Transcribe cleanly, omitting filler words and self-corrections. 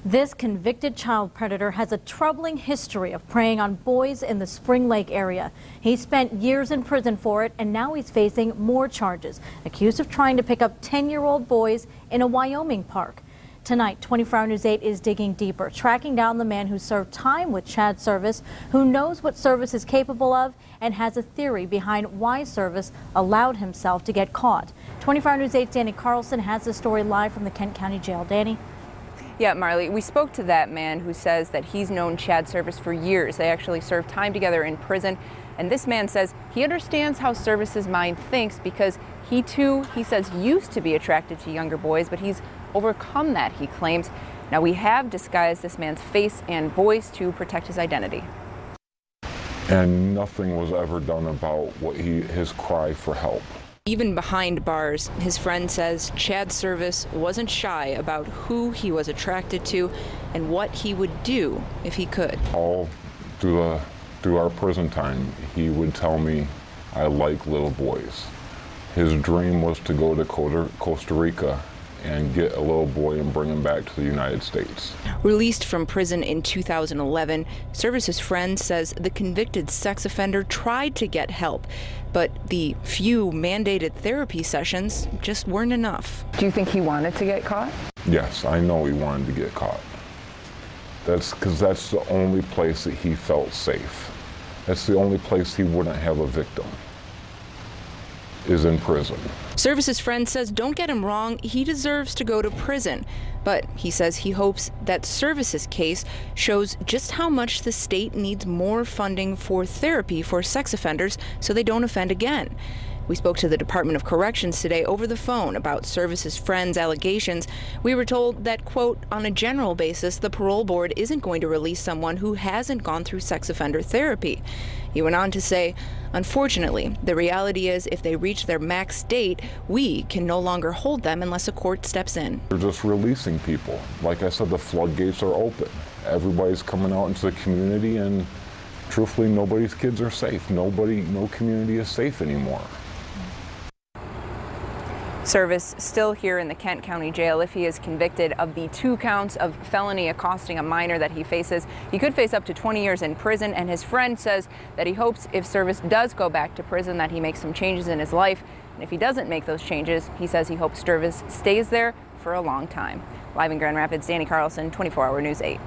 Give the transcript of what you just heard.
This convicted child predator has a troubling history of preying on boys in the Spring Lake area. He spent years in prison for it, and now he's facing more charges, accused of trying to pick up 10-year-old boys in a Wyoming park. Tonight, 24 Hour News 8 is digging deeper, tracking down the man who served time with Chad Service, who knows what Service is capable of and has a theory behind why Service allowed himself to get caught. 24 Hour News 8's Danny Carlson has the story live from the Kent County Jail. Danny? Yeah, Marley, we spoke to that man who says that he's known Chad Service for years. They actually served time together in prison. And this man says he understands how Service's mind thinks because he too, he says, used to be attracted to younger boys, but he's overcome that, he claims. Now, we have disguised this man's face and voice to protect his identity. And nothing was ever done about his cry for help. Even behind bars, his friend says Chad Service wasn't shy about who he was attracted to and what he would do if he could. All through our prison time, he would tell me, I like little boys. His dream was to go to Costa Rica and get a little boy and bring him back to the United States. Released from prison in 2011, Service's friend says the convicted sex offender tried to get help, but the few mandated therapy sessions just weren't enough. Do you think he wanted to get caught? Yes, I know he wanted to get caught. That's because that's the only place that he felt safe. That's the only place he wouldn't have a victim, is in prison. Service's friend says, don't get him wrong, he deserves to go to prison. But he says he hopes that Service's case shows just how much the state needs more funding for therapy for sex offenders so they don't offend again. We spoke to the Department of Corrections today over the phone about Service's friend's allegations. We were told that, quote, on a general basis, the parole board isn't going to release someone who hasn't gone through sex offender therapy. He went on to say, unfortunately, the reality is if they reach their max date, we can no longer hold them unless a court steps in. They're just releasing people. Like I said, the floodgates are open. Everybody's coming out into the community, and truthfully, nobody's kids are safe. No community is safe anymore. Service still here in the Kent County Jail. If he is convicted of the 2 counts of felony accosting a minor that he faces, he could face up to 20 years in prison. And his friend says that he hopes if Service does go back to prison that he makes some changes in his life. And if he doesn't make those changes, he says he hopes Service stays there for a long time. Live in Grand Rapids, Danny Carlson, 24 Hour News 8.